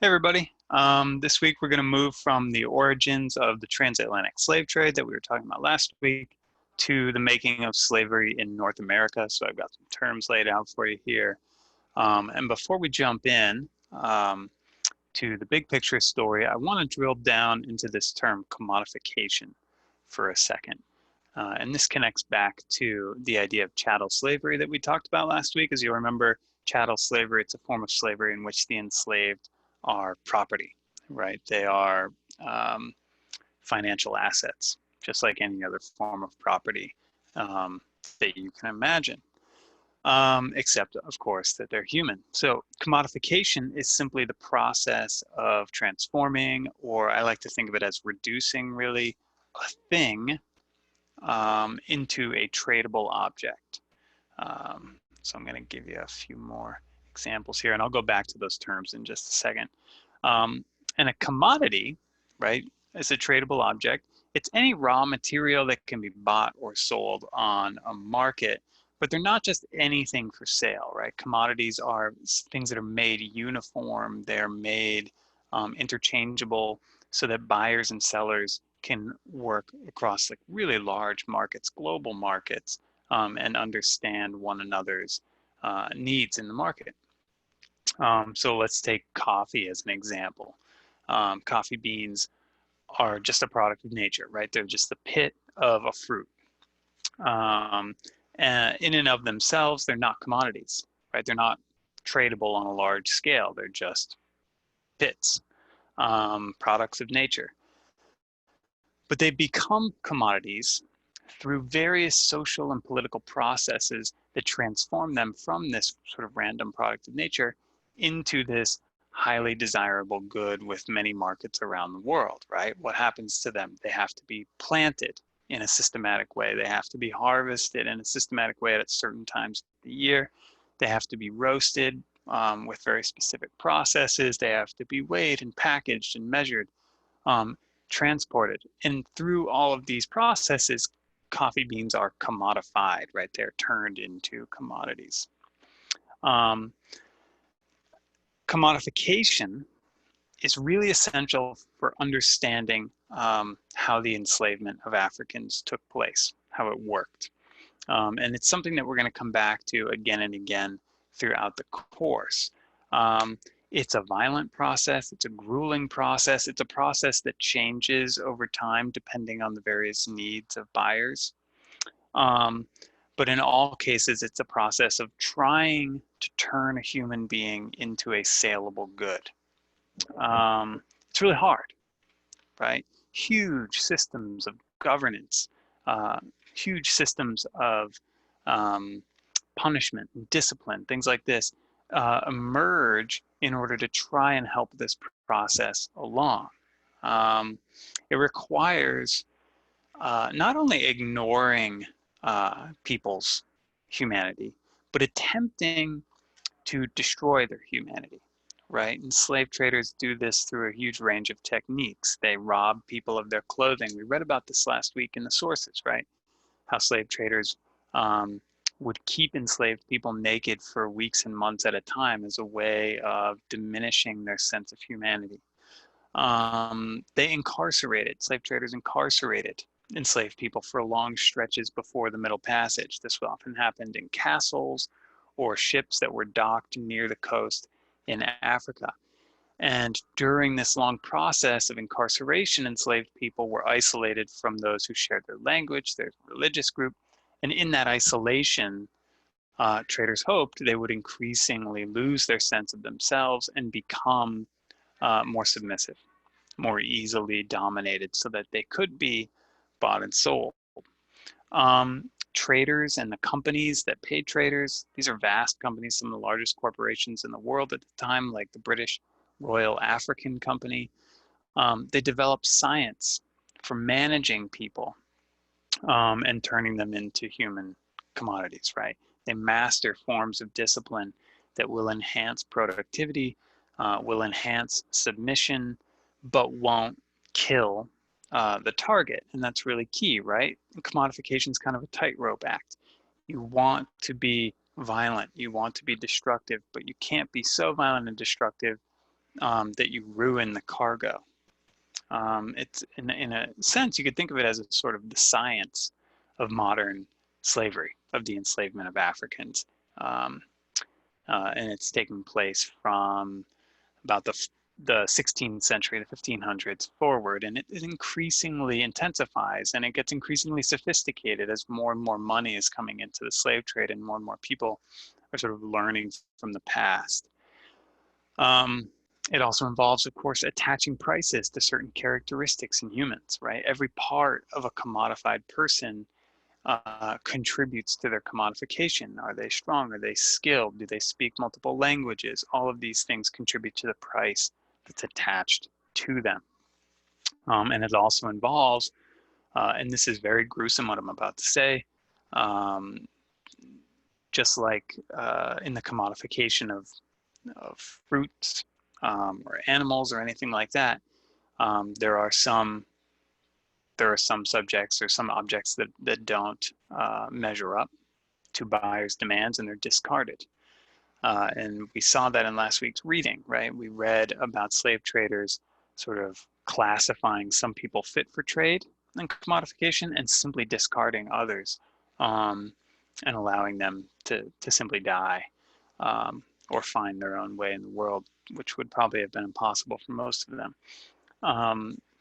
Hey everybody. This week we're going to move from the origins of the transatlantic slave trade that we were talking about last week to the making of slavery in North America. So I've got some terms laid out for you here. And before we jump in to the big picture story, I want to drill down into this term commodification for a second. And this connects back to the idea of chattel slavery that we talked about last week. As you'll remember, chattel slavery, it's a form of slavery in which the enslaved are property, right? They are um, financial assets, just like any other form of property um, that you can imagine, except, of course, that they're human. So commodification is simply the process of transforming, or I like to think of it as reducing, really, a thing into a tradable object. So I'm going to give you a few more examples here, and I'll go back to those terms in just a second. Um, and a commodity, right, is a tradable object. It's any raw material that can be bought or sold on a market, but they're not just anything for sale, right? Commodities are things that are made uniform, they're made interchangeable so that buyers and sellers can work across like really large markets, global markets, and understand one another's needs in the market. So let's take coffee as an example. Coffee beans are just a product of nature, right? They're just the pit of a fruit. Um, and in and of themselves, they're not commodities, right? They're not tradable on a large scale. They're just pits, products of nature. But they become commodities through various social and political processes that transform them from this sort of random product of nature into this highly desirable good with many markets around the world, right? What happens to them? They have to be planted in a systematic way. They have to be harvested in a systematic way at certain times of the year. They have to be roasted with very specific processes. They have to be weighed and packaged and measured, um, transported. And through all of these processes, coffee beans are commodified, right? They're turned into commodities. Um, Commodification is really essential for understanding how the enslavement of Africans took place, how it worked. And it's something that we're going to come back to again and again throughout the course. Um, it's a violent process, it's a grueling process, it's a process that changes over time depending on the various needs of buyers. Um, but in all cases, it's a process of trying to turn a human being into a saleable good. It's really hard, right? Huge systems of governance, uh, huge systems of um, punishment and discipline, things like this, emerge in order to try and help this process along. Um, it requires not only ignoring people's humanity, but attempting to destroy their humanity, right? And slave traders do this through a huge range of techniques. They rob people of their clothing. We read about this last week in the sources, right? How slave traders um, would keep enslaved people naked for weeks and months at a time as a way of diminishing their sense of humanity. They incarcerated, slave traders incarcerated enslaved people for long stretches before the Middle Passage. This often happened in castles or ships that were docked near the coast in Africa. And during this long process of incarceration, enslaved people were isolated from those who shared their language, their religious group. And in that isolation, traders hoped they would increasingly lose their sense of themselves and become more submissive, more easily dominated, so that they could be bought and sold. Traders and the companies that paid traders, these are vast companies, some of the largest corporations in the world at the time, like the British Royal African Company. They developed science for managing people and turning them into human commodities, right? They master forms of discipline that will enhance productivity, will enhance submission, but won't kill the target. And that's really key, right? Commodification is kind of a tightrope act. You want to be violent, you want to be destructive, but you can't be so violent and destructive that you ruin the cargo. It's in a sense, you could think of it as a sort of the science of modern slavery, of the enslavement of Africans. Um, and it's taken place from about the 16th century, the 1500s forward, and it increasingly intensifies, and it gets increasingly sophisticated as more and more money is coming into the slave trade and more people are sort of learning from the past. It also involves, of course, attaching prices to certain characteristics in humans, right? Every part of a commodified person contributes to their commodification. Are they strong? Are they skilled? Do they speak multiple languages? All of these things contribute to the price that's attached to them. And it also involves, and this is very gruesome what I'm about to say, just like in the commodification of fruits or animals or anything like that, there are some subjects or some objects that don't measure up to buyers' demands and they're discarded. And we saw that in last week's reading, right? We read about slave traders sort of classifying some people fit for trade and commodification and simply discarding others and allowing them to simply die or find their own way in the world, which would probably have been impossible for most of them.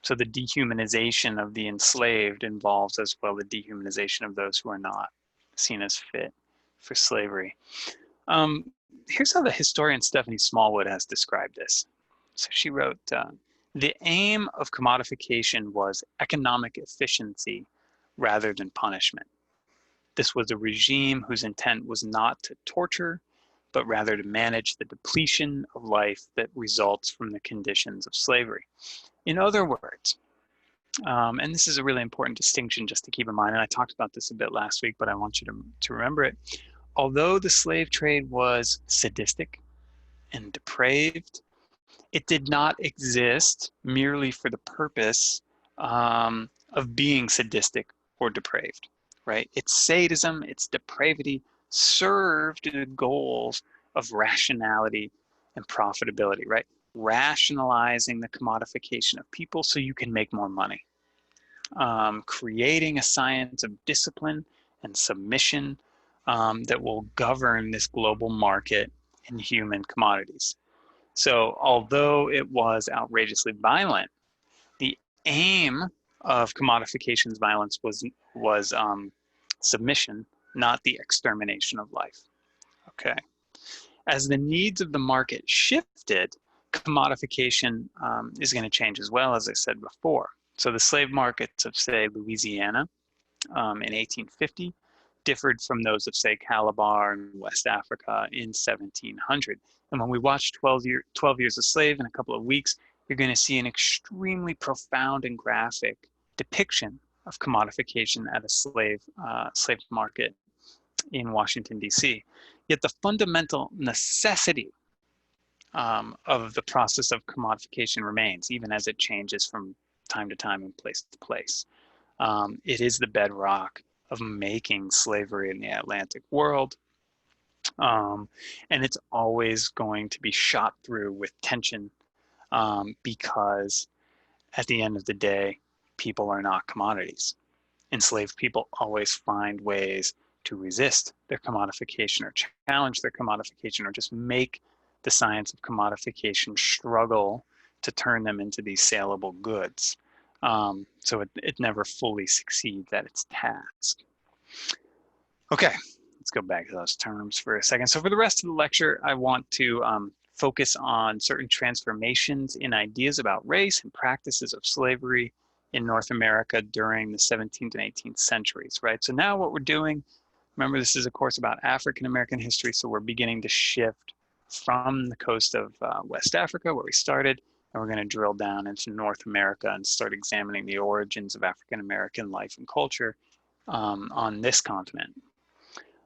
So the dehumanization of the enslaved involves as well the dehumanization of those who are not seen as fit for slavery. Here's how the historian Stephanie Smallwood has described this. So she wrote, the aim of commodification was economic efficiency rather than punishment. This was a regime whose intent was not to torture, but rather to manage the depletion of life that results from the conditions of slavery. In other words, and this is a really important distinction just to keep in mind, and I talked about this a bit last week, but I want you to remember it. Although the slave trade was sadistic and depraved, it did not exist merely for the purpose of being sadistic or depraved, right? Its sadism, its depravity served the goals of rationality and profitability, right? Rationalizing the commodification of people so you can make more money. Creating a science of discipline and submission that will govern this global market in human commodities. So although it was outrageously violent, the aim of commodification's violence was submission, not the extermination of life. Okay. As the needs of the market shifted, commodification is going to change as well, as I said before. So the slave markets of, say, Louisiana in 1850 differed from those of, say, Calabar in West Africa in 1700. And when we watch 12 Years a Slave in a couple of weeks, you're going to see an extremely profound and graphic depiction of commodification at a slave market in Washington, D.C. Yet the fundamental necessity of the process of commodification remains, even as it changes from time to time and place to place. It is the bedrock of making slavery in the Atlantic world. And it's always going to be shot through with tension because at the end of the day, people are not commodities. Enslaved people always find ways to resist their commodification or challenge their commodification or just make the science of commodification struggle to turn them into these saleable goods. So it never fully succeeds at its task. Okay, let's go back to those terms for a second. So for the rest of the lecture, I want to focus on certain transformations in ideas about race and practices of slavery in North America during the 17th and 18th centuries, right? So now what we're doing, remember this is a course about African American history, so we're beginning to shift from the coast of West Africa, where we started, and we're going to drill down into North America and start examining the origins of African American life and culture on this continent.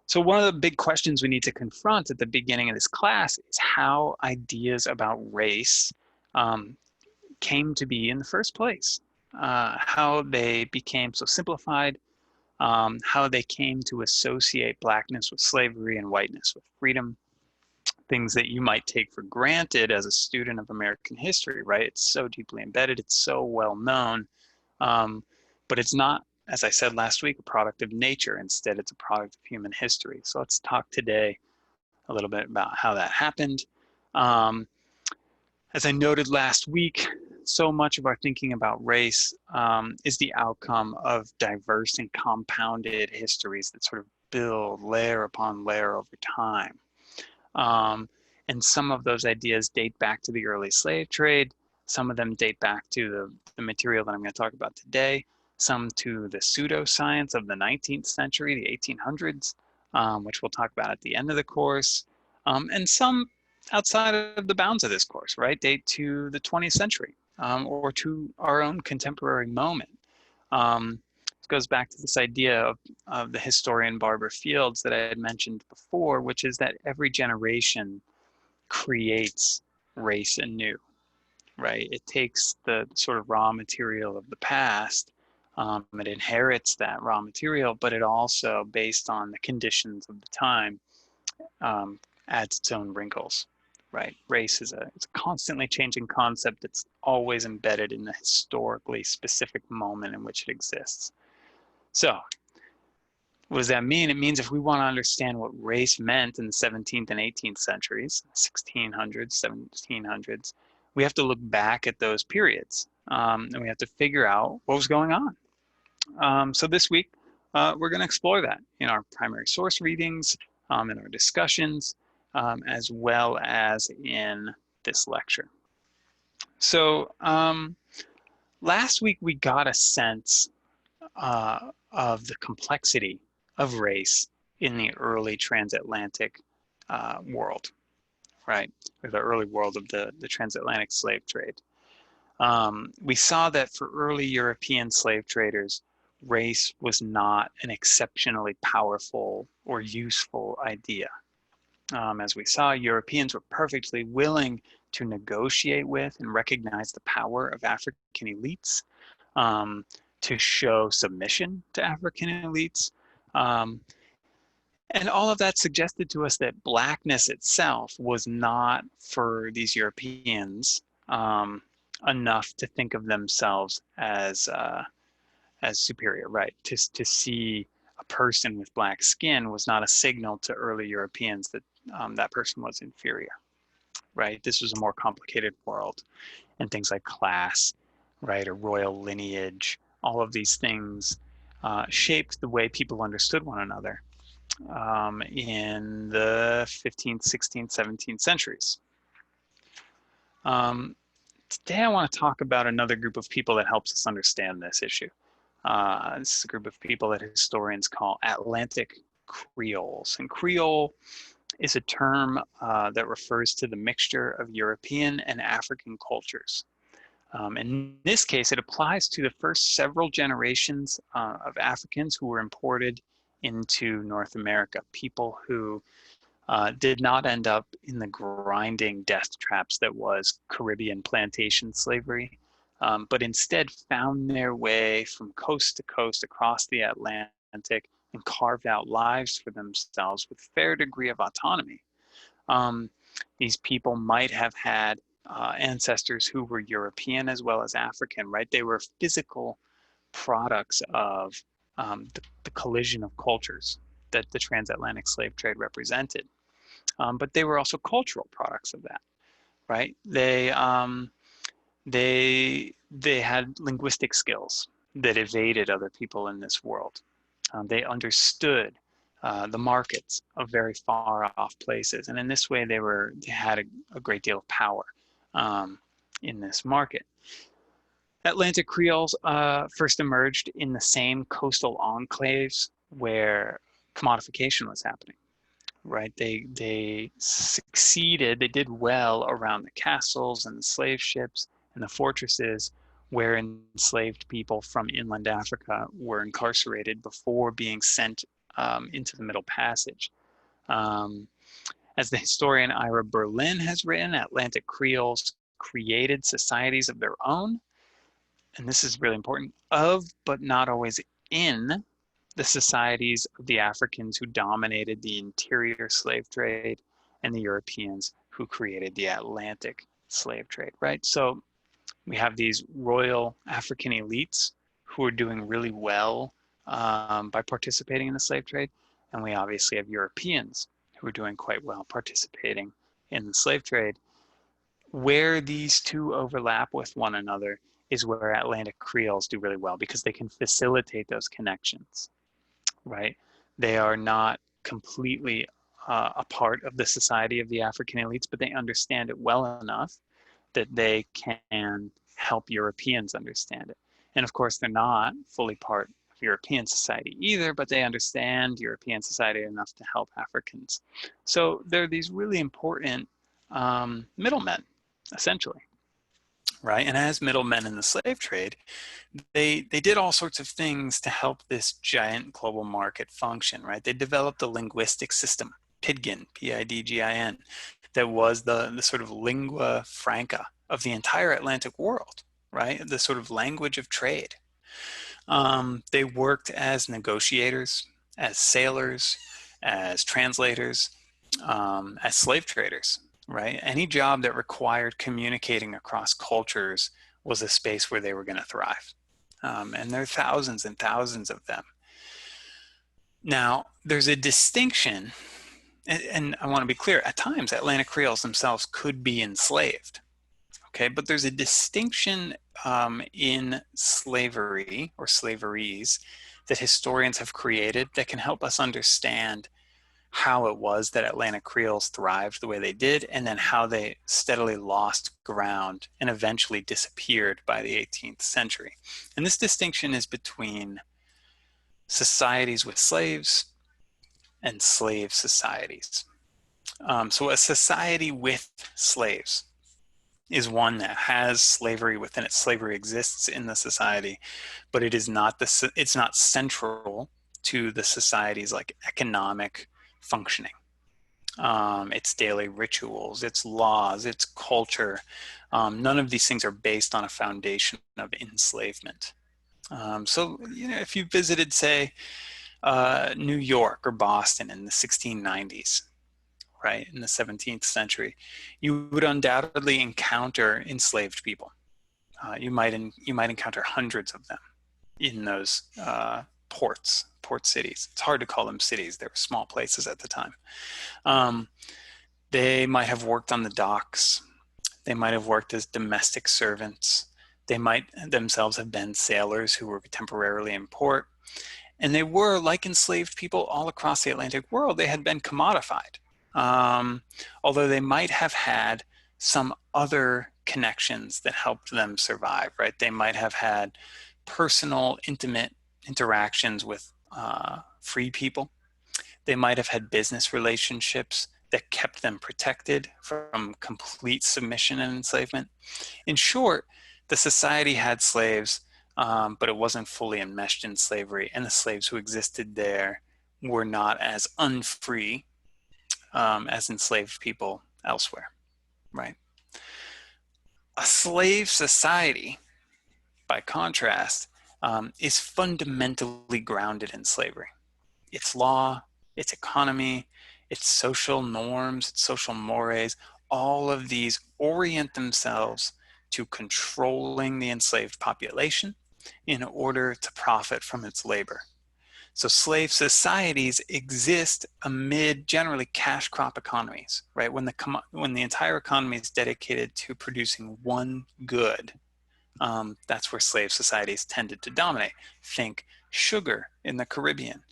So one of the big questions we need to confront at the beginning of this class is how ideas about race came to be in the first place, how they became so simplified, how they came to associate Blackness with slavery and whiteness with freedom. things that you might take for granted as a student of American history, right? It's so deeply embedded, it's so well known, but it's not, as I said last week, a product of nature. Instead, it's a product of human history. So let's talk today a little bit about how that happened. As I noted last week, so much of our thinking about race is the outcome of diverse and compounded histories that sort of build layer upon layer over time. And some of those ideas date back to the early slave trade. Some of them date back to the material that I'm going to talk about today. Some to the pseudoscience of the 19th century, the 1800s, which we'll talk about at the end of the course. And some outside of the bounds of this course, right, date to the 20th century or to our own contemporary moment. This goes back to this idea of the historian Barbara Fields that I had mentioned before, which is that every generation creates race anew, right? It takes the sort of raw material of the past, it inherits that raw material, but it also, based on the conditions of the time, adds its own wrinkles, right? Race is it's a constantly changing concept that's always embedded in the historically specific moment in which it exists. So what does that mean? It means if we want to understand what race meant in the 17th and 18th centuries, 1600s, 1700s, we have to look back at those periods and we have to figure out what was going on. So this week, we're going to explore that in our primary source readings, in our discussions, as well as in this lecture. So last week we got a sense of the complexity of race in the early transatlantic world, right? Or the early world of the transatlantic slave trade. We saw that for early European slave traders, race was not an exceptionally powerful or useful idea. As we saw, Europeans were perfectly willing to negotiate with and recognize the power of African elites, to show submission to African elites. And all of that suggested to us that blackness itself was not, for these Europeans, enough to think of themselves as superior, right? To see a person with black skin was not a signal to early Europeans that that person was inferior, right? This was a more complicated world, and things like class, right, or royal lineage, all of these things shaped the way people understood one another in the 15th, 16th, 17th centuries. Today I want to talk about another group of people that helps us understand this issue. This is a group of people that historians call Atlantic Creoles. And Creole is a term that refers to the mixture of European and African cultures. In this case, it applies to the first several generations of Africans who were imported into North America, people who did not end up in the grinding death traps that was Caribbean plantation slavery, but instead found their way from coast to coast across the Atlantic and carved out lives for themselves with a fair degree of autonomy. These people might have had ancestors who were European as well as African, right? They were physical products of the collision of cultures that the transatlantic slave trade represented. But they were also cultural products of that, right? They had linguistic skills that evaded other people in this world. They understood the markets of very far off places. And in this way, they had a great deal of power in this market. Atlantic Creoles first emerged in the same coastal enclaves where commodification was happening, right? They succeeded, they did well around the castles and the slave ships and the fortresses where enslaved people from inland Africa were incarcerated before being sent into the Middle Passage. As the historian Ira Berlin has written, Atlantic Creoles created societies of their own, and this is really important, of but not always in the societies of the Africans who dominated the interior slave trade and the Europeans who created the Atlantic slave trade, right? So we have these royal African elites who are doing really well by participating in the slave trade. And we obviously have Europeans who are doing quite well participating in the slave trade. Where these two overlap with one another is where Atlantic Creoles do really well because they can facilitate those connections, right? They are not completely a part of the society of the African elites, but they understand it well enough that they can help Europeans understand it. And of course, they're not fully part of European society either, but they understand European society enough to help Africans. So there are these really important middlemen, essentially, right? And as middlemen in the slave trade, they did all sorts of things to help this giant global market function, right? They developed a linguistic system, PIDGIN, P-I-D-G-I-N, that was the sort of lingua franca of the entire Atlantic world, right? The sort of language of trade. They worked as negotiators, as sailors, as translators, as slave traders, right? Any job that required communicating across cultures was a space where they were going to thrive. And there are thousands and thousands of them. Now, there's a distinction, and I want to be clear, at times Atlantic Creoles themselves could be enslaved, okay? But there's a distinction in slavery or slaveries that historians have created that can help us understand how it was that Atlantic Creoles thrived the way they did, and then how they steadily lost ground and eventually disappeared by the 18th century. And this distinction is between societies with slaves and slave societies. So a society with slaves is one that has slavery within it. Slavery exists in the society, but it's not central to the society's like economic functioning. Its daily rituals, its laws, its culture. None of these things are based on a foundation of enslavement. So, if you visited, say, New York or Boston in the 1690s, right, in the 17th century, you would undoubtedly encounter enslaved people. You might encounter hundreds of them in those port cities. It's hard to call them cities. They were small places at the time. They might have worked on the docks. They might have worked as domestic servants. They might themselves have been sailors who were temporarily in port. And they were, like enslaved people all across the Atlantic world, they had been commodified. Although they might have had some other connections that helped them survive, right? They might have had personal, intimate interactions with free people. They might have had business relationships that kept them protected from complete submission and enslavement. In short, the society had slaves, but it wasn't fully enmeshed in slavery, and the slaves who existed there were not as unfree as enslaved people elsewhere, right? A slave society, by contrast, is fundamentally grounded in slavery. Its law, its economy, its social norms, its social mores, all of these orient themselves to controlling the enslaved population in order to profit from its labor. So slave societies exist amid generally cash crop economies, right? When the entire economy is dedicated to producing one good, that's where slave societies tended to dominate. Think sugar in the Caribbean,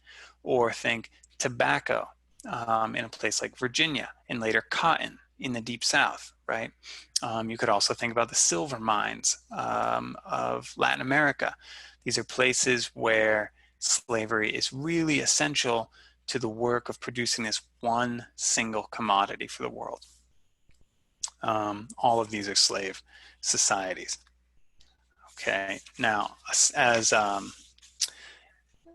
or think tobacco in a place like Virginia, and later cotton in the Deep South, right? You could also think about the silver mines of Latin America. These are places where slavery is really essential to the work of producing this one single commodity for the world. All of these are slave societies. Okay, now as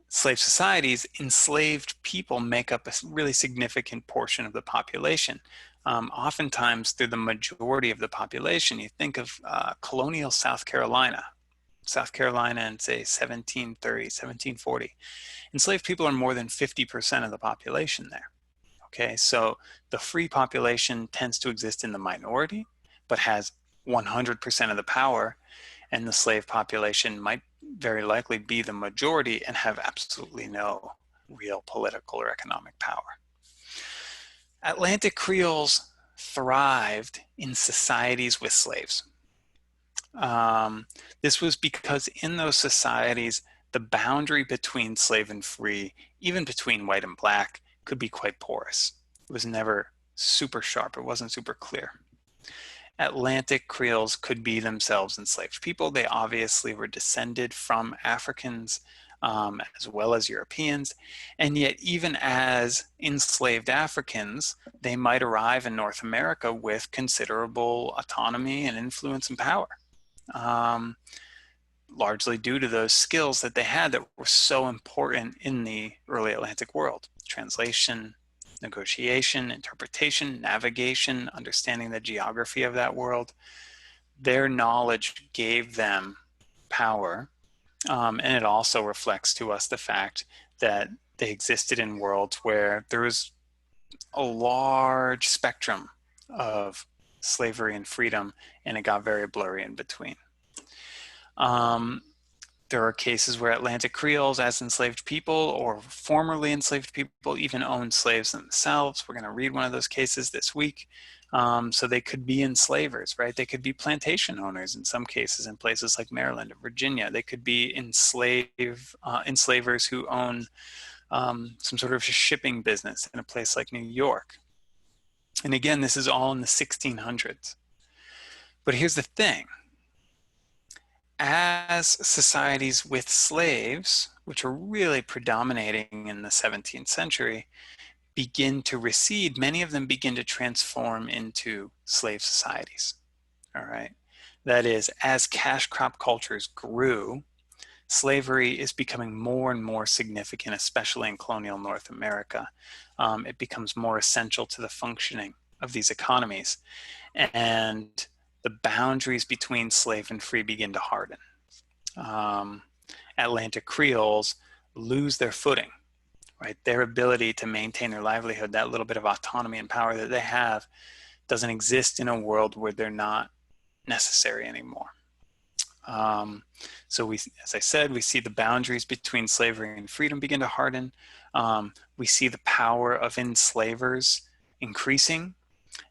slave societies, enslaved people make up a really significant portion of the population. Oftentimes, they're the majority of the population. You think of colonial South Carolina in, say, 1730, 1740. Enslaved people are more than 50% of the population there. Okay, so the free population tends to exist in the minority, but has 100% of the power, and the slave population might very likely be the majority and have absolutely no real political or economic power. Atlantic Creoles thrived in societies with slaves. This was because in those societies, the boundary between slave and free, even between white and black, could be quite porous. It was never super sharp. It wasn't super clear. Atlantic Creoles could be themselves enslaved people. They obviously were descended from Africans as well as Europeans. And yet, even as enslaved Africans, they might arrive in North America with considerable autonomy and influence and power. Largely due to those skills that they had that were so important in the early Atlantic world: translation, negotiation, interpretation, navigation, understanding the geography of that world. Their knowledge gave them power, and it also reflects to us the fact that they existed in worlds where there was a large spectrum of slavery and freedom, and it got very blurry in between. There are cases where Atlantic Creoles, as enslaved people or formerly enslaved people, even owned slaves themselves. We're going to read one of those cases this week. So they could be enslavers, right? They could be plantation owners in some cases in places like Maryland or Virginia. They could be enslavers who own some sort of shipping business in a place like New York. And again, this is all in the 1600s. But here's the thing. As societies with slaves, which are really predominating in the 17th century, begin to recede, many of them begin to transform into slave societies. All right. That is, as cash crop cultures grew, slavery is becoming more and more significant, especially in colonial North America. It becomes more essential to the functioning of these economies. And the boundaries between slave and free begin to harden. Atlantic Creoles lose their footing, right? Their ability to maintain their livelihood, that little bit of autonomy and power that they have, doesn't exist in a world where they're not necessary anymore. So we, as I said, we see the boundaries between slavery and freedom begin to harden. We see the power of enslavers increasing.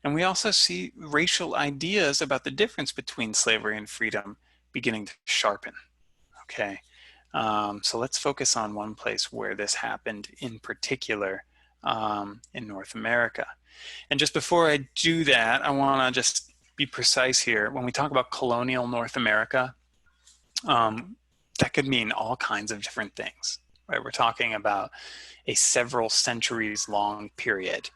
And we also see racial ideas about the difference between slavery and freedom beginning to sharpen. Okay, so let's focus on one place where this happened in particular in North America. And just before I do that, I want to just be precise here. When we talk about colonial North America, that could mean all kinds of different things, right? We're talking about a several centuries long period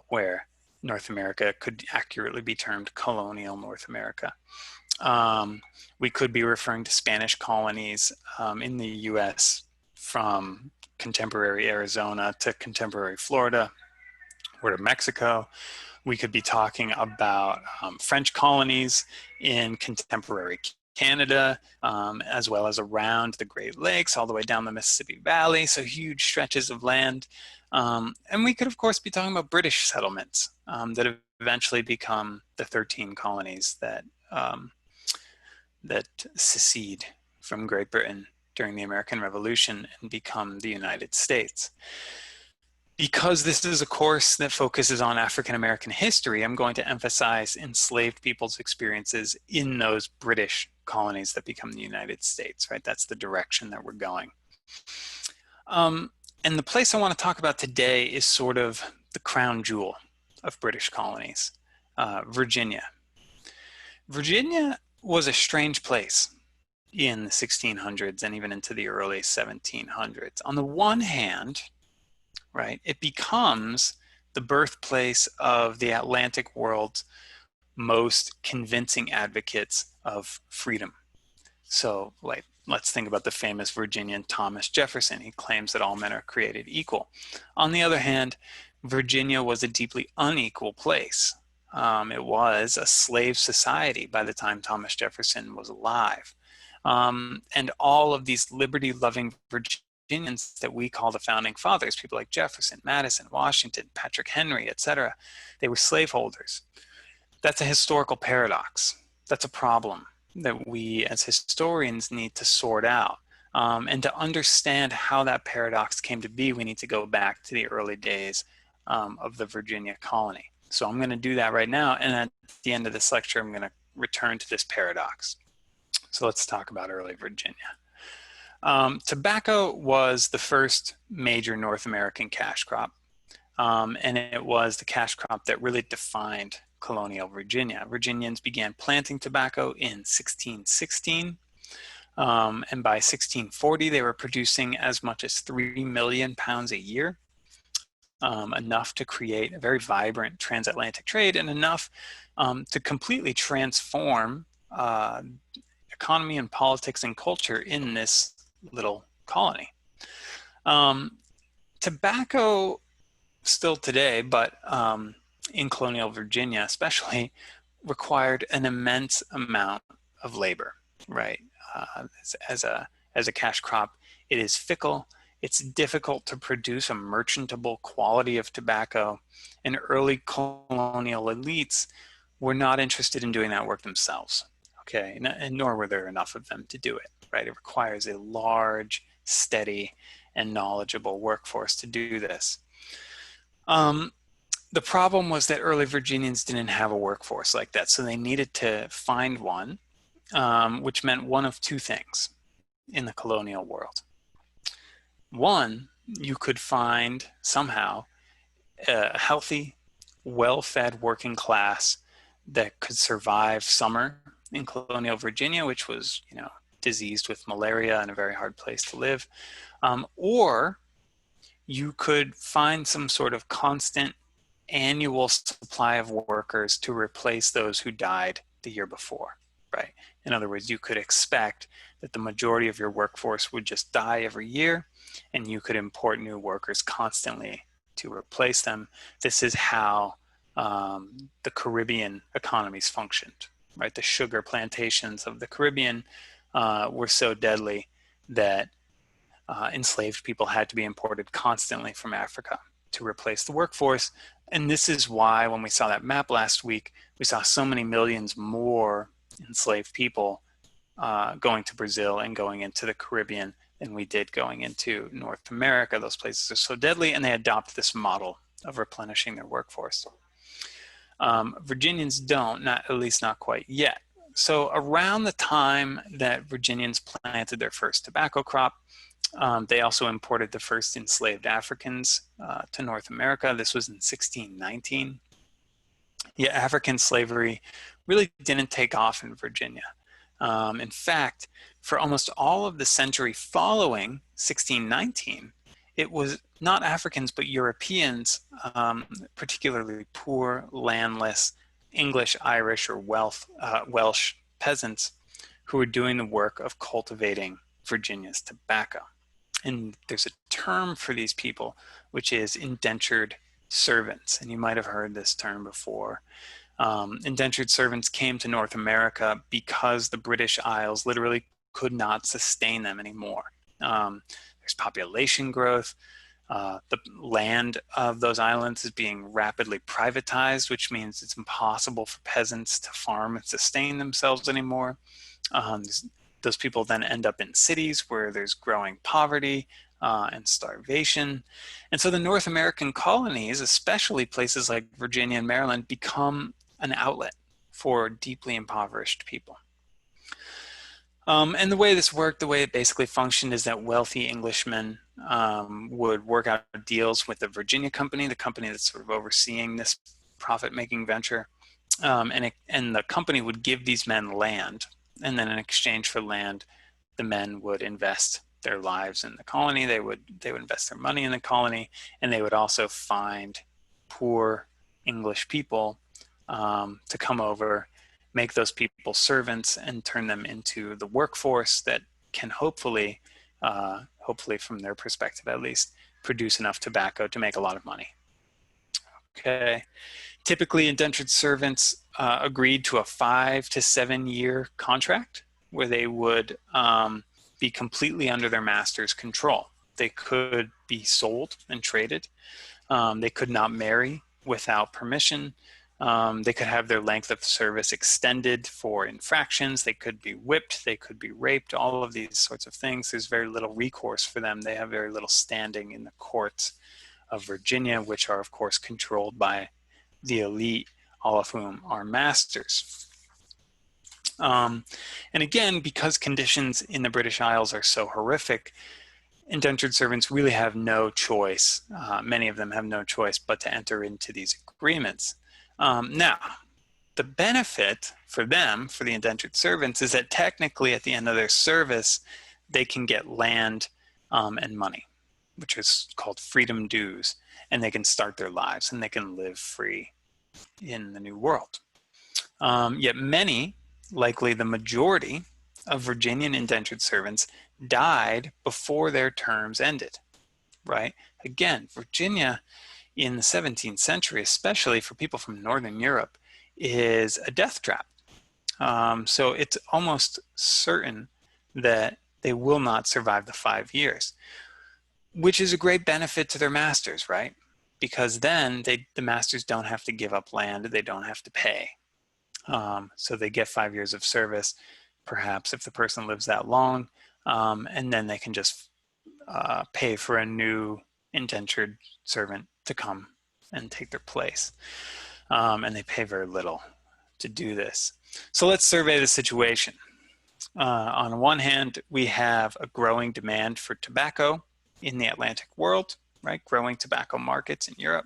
where North America could accurately be termed colonial North America. We could be referring to Spanish colonies in the US from contemporary Arizona to contemporary Florida or to Mexico. We could be talking about French colonies in contemporary Canada, as well as around the Great Lakes, all the way down the Mississippi Valley, so huge stretches of land. And we could, of course, be talking about British settlements that eventually become the 13 colonies that secede from Great Britain during the American Revolution and become the United States. Because this is a course that focuses on African American history, I'm going to emphasize enslaved people's experiences in those British colonies that become the United States, right? That's the direction that we're going. And the place I want to talk about today is sort of the crown jewel of British colonies, Virginia. Virginia was a strange place in the 1600s and even into the early 1700s. On the one hand, right, it becomes the birthplace of the Atlantic world's most convincing advocates of freedom. So, like, let's think about the famous Virginian Thomas Jefferson. He claims that all men are created equal. On the other hand, Virginia was a deeply unequal place. It was a slave society by the time Thomas Jefferson was alive. And all of these liberty-loving Virginians that we call the founding fathers, people like Jefferson, Madison, Washington, Patrick Henry, etc., they were slaveholders. That's a historical paradox. That's a problem that we as historians need to sort out. And to understand how that paradox came to be, we need to go back to the early days of the Virginia colony. So I'm going to do that right now. And at the end of this lecture, I'm going to return to this paradox. So let's talk about early Virginia. Tobacco was the first major North American cash crop. And it was the cash crop that really defined colonial Virginia. Virginians began planting tobacco in 1616. And by 1640, they were producing as much as 3 million pounds a year, enough to create a very vibrant transatlantic trade and enough to completely transform economy and politics and culture in this little colony. Tobacco still today, but in colonial Virginia especially, required an immense amount of labor, right? As a cash crop, it is fickle. It's difficult to produce a merchantable quality of tobacco, and early colonial elites were not interested in doing that work themselves, okay? And nor were there enough of them to do it, right? It requires a large, steady, and knowledgeable workforce to do this. The problem was that early Virginians didn't have a workforce like that, so they needed to find one, which meant one of two things in the colonial world. One, you could find somehow a healthy, well-fed working class that could survive summer in colonial Virginia, which was, diseased with malaria and a very hard place to live. Or you could find some sort of constant annual supply of workers to replace those who died the year before, right? In other words, you could expect that the majority of your workforce would just die every year, and you could import new workers constantly to replace them. This is how the Caribbean economies functioned, right? The sugar plantations of the Caribbean were so deadly that enslaved people had to be imported constantly from Africa to replace the workforce. And this is why when we saw that map last week, we saw so many millions more enslaved people going to Brazil and going into the Caribbean than we did going into North America. Those places are so deadly, and they adopt this model of replenishing their workforce. Virginians don't, at least not quite yet. So around the time that Virginians planted their first tobacco crop, they also imported the first enslaved Africans to North America. This was in 1619. Yet African slavery really didn't take off in Virginia. In fact, for almost all of the century following 1619, it was not Africans, but Europeans, particularly poor, landless, English, Irish, or Welsh peasants who were doing the work of cultivating Virginia's tobacco. And there's a term for these people, which is indentured servants. And you might have heard this term before. Indentured servants came to North America because the British Isles literally could not sustain them anymore. There's population growth. The land of those islands is being rapidly privatized, which means it's impossible for peasants to farm and sustain themselves anymore. Those people then end up in cities where there's growing poverty and starvation. And so the North American colonies, especially places like Virginia and Maryland, become an outlet for deeply impoverished people. And the way this worked, the way it basically functioned is that wealthy Englishmen would work out deals with the Virginia Company, the company that's sort of overseeing this profit-making venture. And the company would give these men land. And then in exchange for land, the men would invest their lives in the colony. They would invest their money in the colony, and they would also find poor English people to come over, make those people servants, and turn them into the workforce that can hopefully from their perspective at least, produce enough tobacco to make a lot of money. Okay. Typically, indentured servants agreed to a 5 to 7 year contract where they would be completely under their master's control. They could be sold and traded. They could not marry without permission. They could have their length of service extended for infractions. They could be whipped. They could be raped. All of these sorts of things. There's very little recourse for them. They have very little standing in the courts of Virginia, which are, of course, controlled by the elite, all of whom are masters. And again, because conditions in the British Isles are so horrific, indentured servants really have no choice. Many of them have no choice but to enter into these agreements. Now, the benefit for them, for the indentured servants, is that technically at the end of their service, they can get land and money, which is called freedom dues, and they can start their lives and they can live free in the new world. Yet many, likely the majority of Virginian indentured servants, died before their terms ended, right? Again, Virginia in the 17th century, especially for people from Northern Europe, is a death trap. So it's almost certain that they will not survive the 5 years, which is a great benefit to their masters, right? Because then the masters don't have to give up land, they don't have to pay. So they get 5 years of service, perhaps if the person lives that long, and then they can just pay for a new indentured servant to come and take their place. And they pay very little to do this. So let's survey the situation. On one hand, we have a growing demand for tobacco in the Atlantic world, right? Growing tobacco markets in Europe.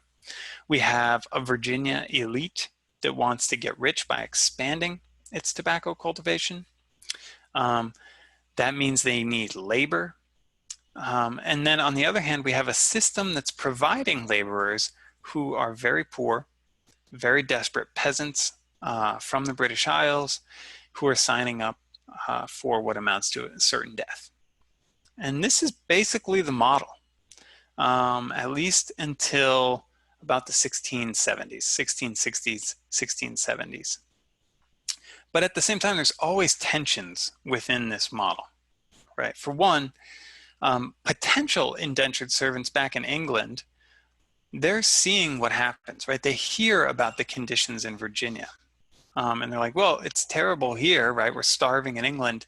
We have a Virginia elite that wants to get rich by expanding its tobacco cultivation. That means they need labor. And then on the other hand, we have a system that's providing laborers who are very poor, very desperate peasants from the British Isles who are signing up for what amounts to a certain death. And this is basically the model, at least until about the 1670s, 1660s, 1670s. But at the same time, there's always tensions within this model, right? For one, potential indentured servants back in England, they're seeing what happens, right? They hear about the conditions in Virginia. And they're like, well, it's terrible here, right? We're starving in England,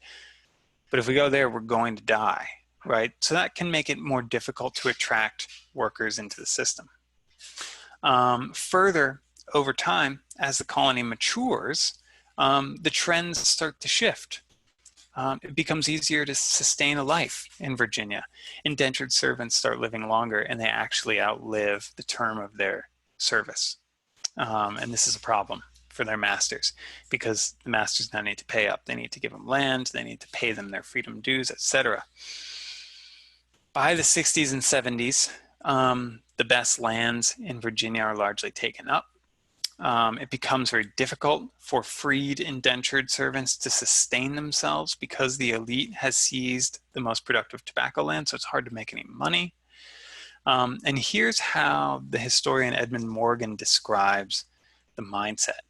but if we go there, we're going to die, right? So that can make it more difficult to attract workers into the system. Further, over time, as the colony matures, the trends start to shift. It becomes easier to sustain a life in Virginia. Indentured servants start living longer and they actually outlive the term of their service. And this is a problem for their masters because the masters now need to pay up. They need to give them land, they need to pay them their freedom dues, etc. By the 60s and 70s, the best lands in Virginia are largely taken up. It becomes very difficult for freed indentured servants to sustain themselves because the elite has seized the most productive tobacco land, so it's hard to make any money. And here's how the historian Edmund Morgan describes the mindset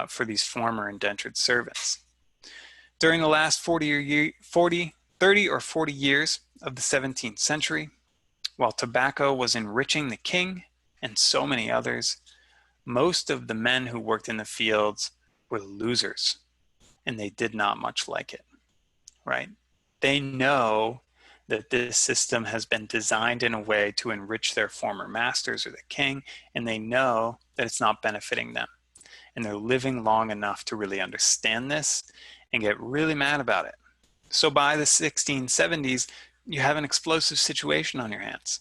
for these former indentured servants. During the last 30 or 40 years of the 17th century, while tobacco was enriching the king and so many others, most of the men who worked in the fields were losers, and they did not much like it, right? They know that this system has been designed in a way to enrich their former masters or the king, and they know that it's not benefiting them. And they're living long enough to really understand this and get really mad about it. So by the 1670s, you have an explosive situation on your hands.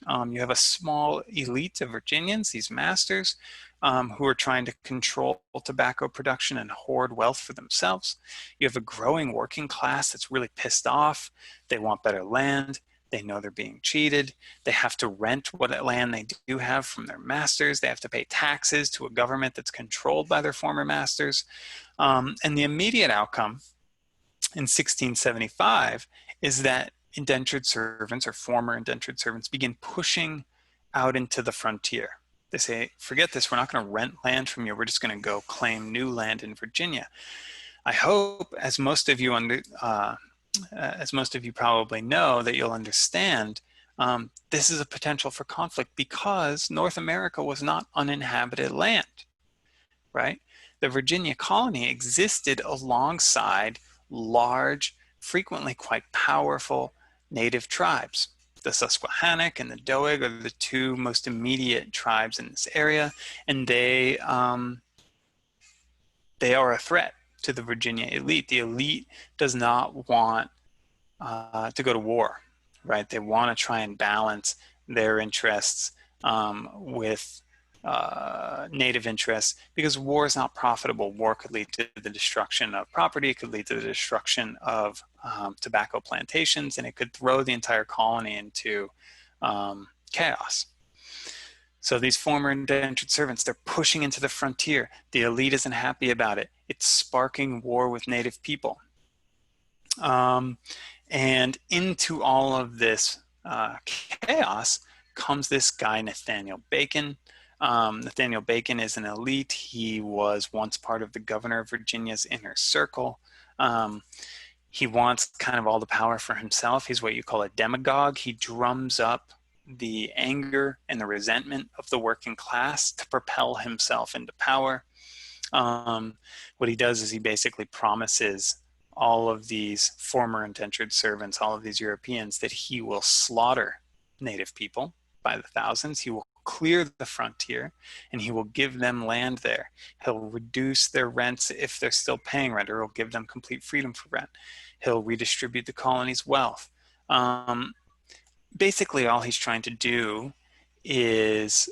You have a small elite of Virginians, these masters, who are trying to control tobacco production and hoard wealth for themselves. You have a growing working class that's really pissed off. They want better land. They know they're being cheated. They have to rent what land they do have from their masters. They have to pay taxes to a government that's controlled by their former masters. And the immediate outcome in 1675 is that indentured servants or former indentured servants begin pushing out into the frontier. They say, forget this, we're not going to rent land from you, we're just going to go claim new land in Virginia. I hope, as most of you as most of you probably know, that you'll understand, this is a potential for conflict because North America was not uninhabited land, right? The Virginia colony existed alongside large, frequently quite powerful native tribes. The Susquehannock and the Doeg are the two most immediate tribes in this area, and they are a threat to the Virginia elite. The elite does not want to go to war, right? They want to try and balance their interests with native interests, because war is not profitable. War could lead to the destruction of property, it could lead to the destruction of tobacco plantations, and it could throw the entire colony into chaos. So these former indentured servants, they're pushing into the frontier. The elite isn't happy about it. It's sparking war with native people. And into all of this chaos comes this guy, Nathaniel Bacon. Nathaniel Bacon is an elite. He was once part of the governor of Virginia's inner circle. He wants kind of all the power for himself. He's what you call a demagogue. He drums up the anger and the resentment of the working class to propel himself into power. What he does is he basically promises all of these former indentured servants, all of these Europeans, that he will slaughter native people by the thousands. He will clear the frontier and he will give them land there. He'll reduce their rents if they're still paying rent, or he'll give them complete freedom for rent. He'll redistribute the colony's wealth. Basically, all he's trying to do is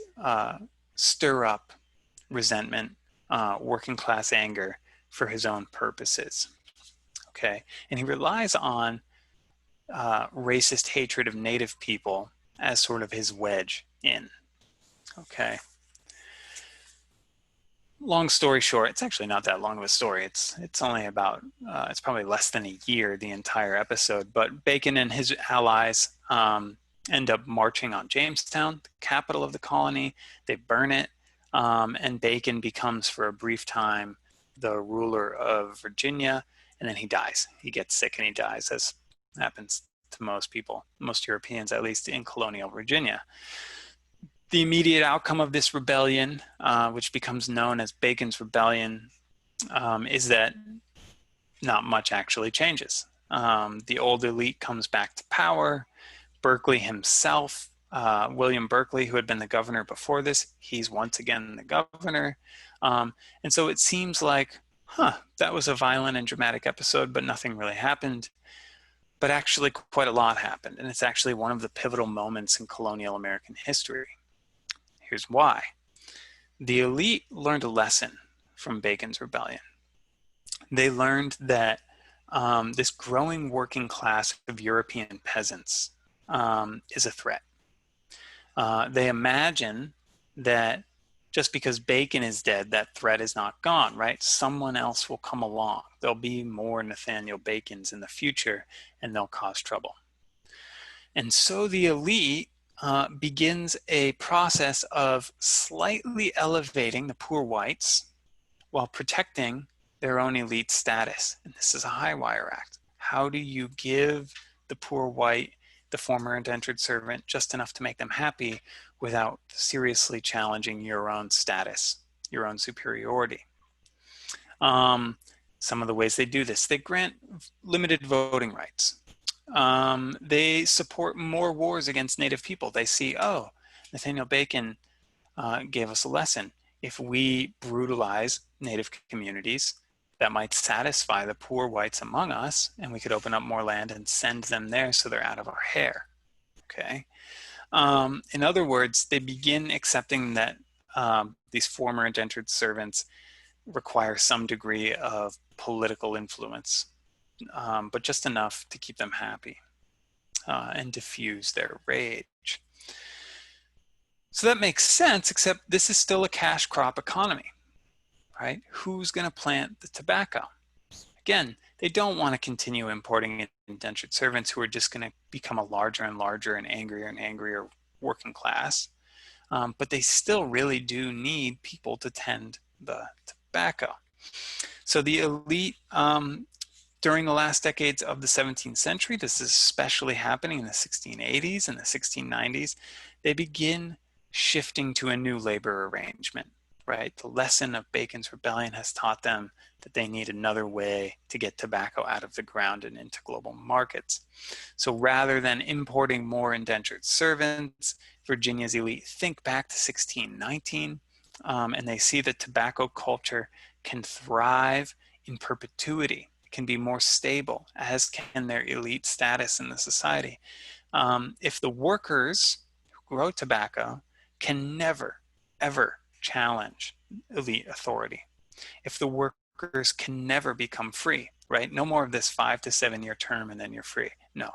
stir up resentment, working class anger for his own purposes. Okay, and he relies on racist hatred of native people as sort of his wedge in. Okay. Long story short, it's actually not that long of a story. It's only about, it's probably less than a year, the entire episode. But Bacon and his allies end up marching on Jamestown, the capital of the colony. They burn it, and Bacon becomes, for a brief time, the ruler of Virginia, and then he dies. He gets sick and he dies, as happens to most people, most Europeans, at least in colonial Virginia. The immediate outcome of this rebellion, which becomes known as Bacon's Rebellion, is that not much actually changes. The old elite comes back to power. Berkeley himself, William Berkeley, who had been the governor before this, he's once again the governor. And so it seems like, that was a violent and dramatic episode, but nothing really happened. But actually quite a lot happened. And it's actually one of the pivotal moments in colonial American history. Here's why. The elite learned a lesson from Bacon's Rebellion. They learned that this growing working class of European peasants is a threat. They imagine that just because Bacon is dead, that threat is not gone, right? Someone else will come along. There'll be more Nathaniel Bacons in the future, and they'll cause trouble. And so the elite begins a process of slightly elevating the poor whites while protecting their own elite status. And this is a high wire act. How do you give the poor white, the former indentured servant, just enough to make them happy without seriously challenging your own status, your own superiority? Some of the ways they do this: they grant limited voting rights. They support more wars against native people. They see, oh, Nathaniel Bacon gave us a lesson. If we brutalize native communities, that might satisfy the poor whites among us, and we could open up more land and send them there so they're out of our hair. Okay. In other words, they begin accepting that these former indentured servants require some degree of political influence, but just enough to keep them happy and diffuse their rage. So that makes sense, except this is still a cash crop economy, right? Who's going to plant the tobacco? Again, they don't want to continue importing indentured servants who are just going to become a larger and larger and angrier working class. But they still really do need people to tend the tobacco. So the elite During the last decades of the 17th century, this is especially happening in the 1680s and the 1690s, they begin shifting to a new labor arrangement, right? The lesson of Bacon's Rebellion has taught them that they need another way to get tobacco out of the ground and into global markets. So rather than importing more indentured servants, Virginia's elite think back to 1619, and they see that tobacco culture can thrive in perpetuity, can be more stable, as can their elite status in the society. If the workers who grow tobacco can never, ever challenge elite authority, if the workers can never become free, right? No more of this 5 to 7 year term and then you're free. No,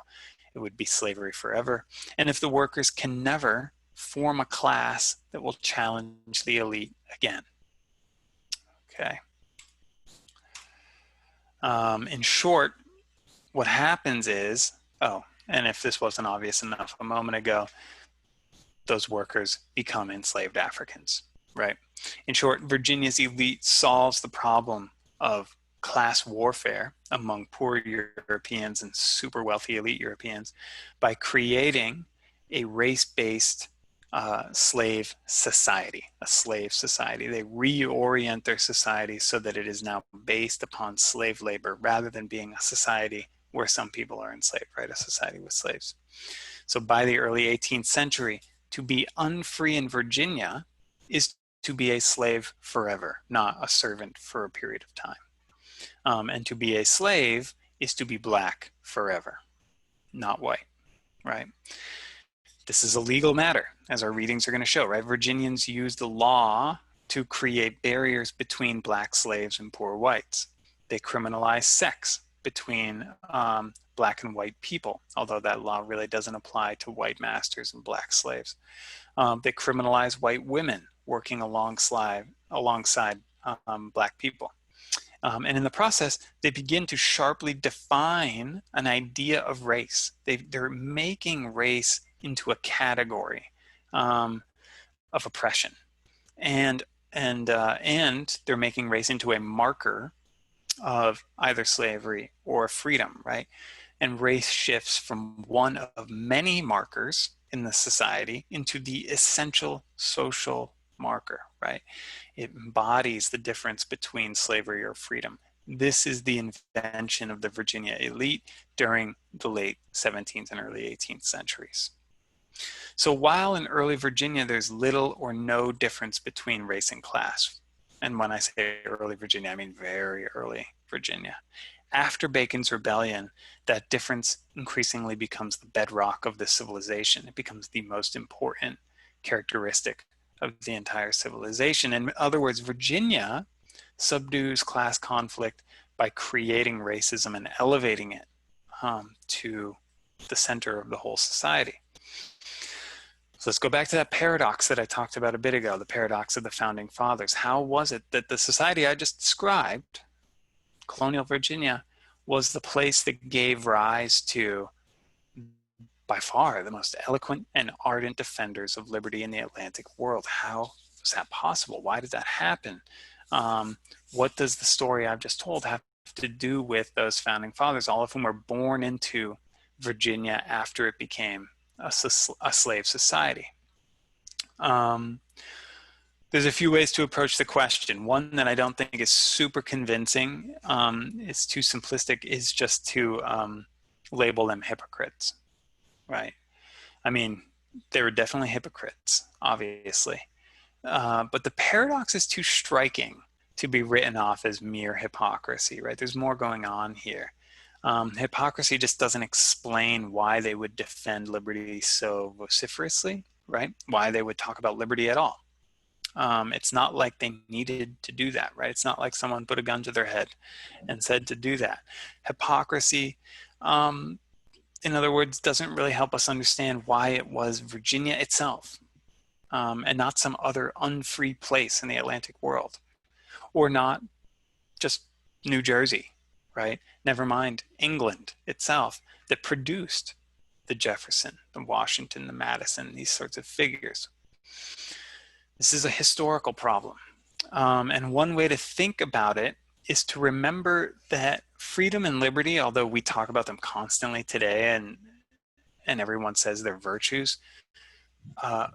it would be slavery forever. And if the workers can never form a class that will challenge the elite again. Okay. In short, what happens is, oh, and if this wasn't obvious enough a moment ago, those workers become enslaved Africans, right? In short, Virginia's elite solves the problem of class warfare among poor Europeans and super wealthy elite Europeans by creating a race-based slave society, a slave society. They reorient their society so that it is now based upon slave labor rather than being a society where some people are enslaved, right? A society with slaves. So by the early 18th century, to be unfree in Virginia is to be a slave forever, not a servant for a period of time. And to be a slave is to be black forever, not white, right? This is a legal matter, as our readings are going to show, right? Virginians used the law to create barriers between black slaves and poor whites. They criminalized sex between black and white people, although that law really doesn't apply to white masters and black slaves. They criminalized white women working alongside black people. And in the process, they begin to sharply define an idea of race. They're making race into a category of oppression, and they're making race into a marker of either slavery or freedom, right? And race shifts from one of many markers in the society into the essential social marker, right? It embodies the difference between slavery or freedom. This is the invention of the Virginia elite during the late 17th and early 18th centuries. So while in early Virginia, there's little or no difference between race and class, and when I say early Virginia, I mean very early Virginia. After Bacon's Rebellion, that difference increasingly becomes the bedrock of the civilization. It becomes the most important characteristic of the entire civilization. In other words, Virginia subdues class conflict by creating racism and elevating it to the center of the whole society. So let's go back to that paradox that I talked about a bit ago, the paradox of the founding fathers. How was it that the society I just described, colonial Virginia, was the place that gave rise to, by far, the most eloquent and ardent defenders of liberty in the Atlantic world? How was that possible? Why did that happen? What does the story I've just told have to do with those founding fathers, all of whom were born into Virginia after it became a slave society? There's a few ways to approach the question. One that I don't think is super convincing, it's too simplistic, is just to label them hypocrites, right? I mean, they were definitely hypocrites, obviously. But the paradox is too striking to be written off as mere hypocrisy, right? There's more going on here. Hypocrisy just doesn't explain why they would defend liberty so vociferously, right? Why they would talk about liberty at all. It's not like they needed to do that, right? It's not like someone put a gun to their head and said to do that. Hypocrisy, in other words, doesn't really help us understand why it was Virginia itself and not some other unfree place in the Atlantic world, or not just New Jersey, right? Never mind England itself that produced the Jefferson, the Washington, the Madison, these sorts of figures. This is a historical problem. And one way to think about it is to remember that freedom and liberty, although we talk about them constantly today and everyone says they're virtues,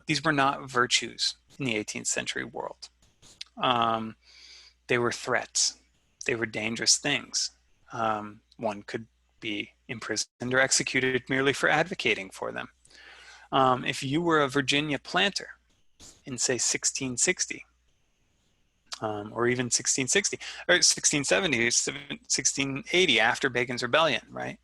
these were not virtues in the 18th century world. They were threats. They were dangerous things. One could be imprisoned or executed merely for advocating for them. If you were a Virginia planter in, say, 1660, or even 1660, or 1670, 1680, after Bacon's Rebellion, right?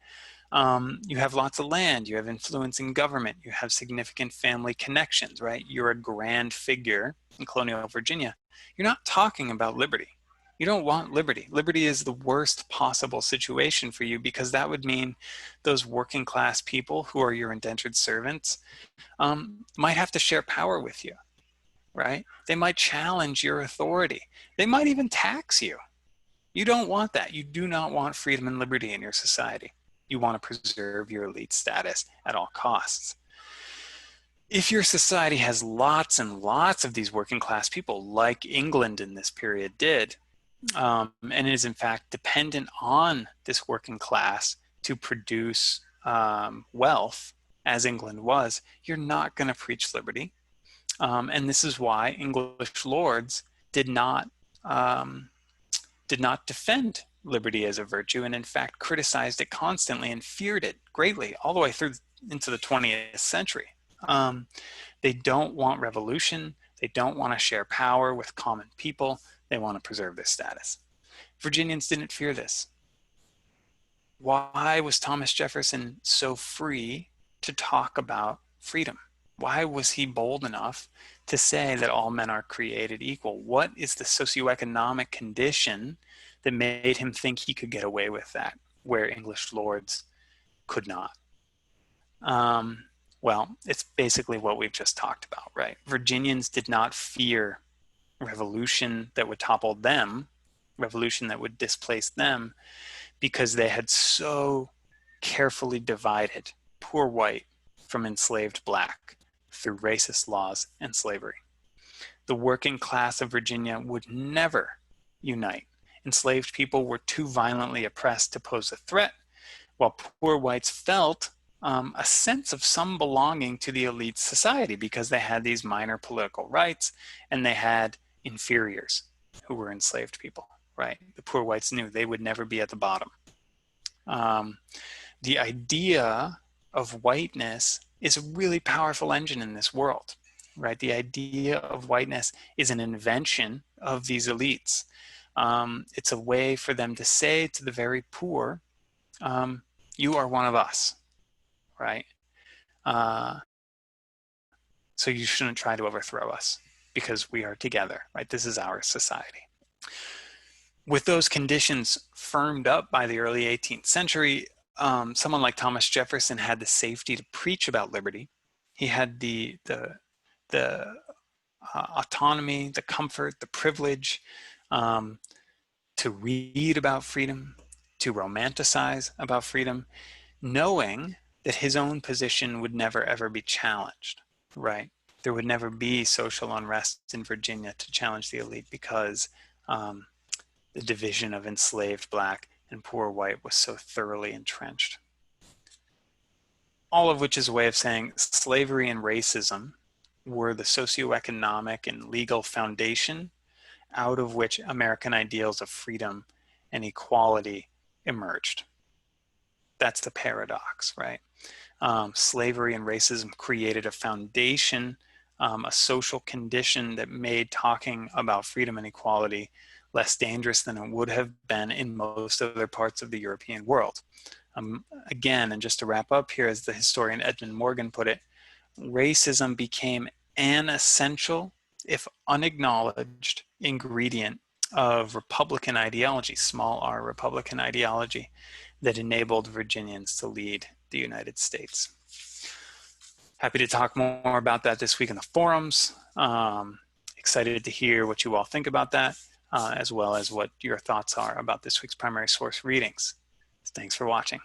You have lots of land, you have influence in government, you have significant family connections, right? You're a grand figure in colonial Virginia. You're not talking about liberty. You don't want liberty. Liberty is the worst possible situation for you, because that would mean those working class people who are your indentured servants might have to share power with you, right? They might challenge your authority. They might even tax you. You don't want that. You do not want freedom and liberty in your society. You want to preserve your elite status at all costs. If your society has lots and lots of these working class people, like England in this period did, and is in fact dependent on this working class to produce wealth, as England was, you're not going to preach liberty. And this is why English lords did not defend liberty as a virtue, and in fact criticized it constantly and feared it greatly all the way through into the 20th century. They don't want revolution. They don't want to share power with common people. They want to preserve their status. Virginians didn't fear this. Why was Thomas Jefferson so free to talk about freedom? Why was he bold enough to say that all men are created equal? What is the socioeconomic condition that made him think he could get away with that, where English lords could not? Well, it's basically what we've just talked about, right? Virginians did not fear revolution that would topple them, revolution that would displace them, because they had so carefully divided poor white from enslaved black through racist laws and slavery. The working class of Virginia would never unite. Enslaved people were too violently oppressed to pose a threat, while poor whites felt a sense of some belonging to the elite society because they had these minor political rights and they had inferiors who were enslaved people, right? The poor whites knew they would never be at the bottom. The idea of whiteness is a really powerful engine in this world, right? The idea of whiteness is an invention of these elites. It's a way for them to say to the very poor, you are one of us, right? So you shouldn't try to overthrow us because we are together, right? This is our society. With those conditions firmed up by the early 18th century, someone like Thomas Jefferson had the safety to preach about liberty. He had the autonomy, the comfort, the privilege to read about freedom, to romanticize about freedom, knowing that his own position would never ever be challenged, right? There would never be social unrest in Virginia to challenge the elite because the division of enslaved black and poor white was so thoroughly entrenched. All of which is a way of saying slavery and racism were the socioeconomic and legal foundation out of which American ideals of freedom and equality emerged. That's the paradox, right? Slavery and racism created a foundation, a social condition that made talking about freedom and equality less dangerous than it would have been in most other parts of the European world. Again, and just to wrap up here, as the historian Edmund Morgan put it, racism became an essential, if unacknowledged, ingredient of Republican ideology, small r Republican ideology, that enabled Virginians to lead the United States. Happy to talk more about that this week in the forums. Excited to hear what you all think about that, as well as what your thoughts are about this week's primary source readings. Thanks for watching.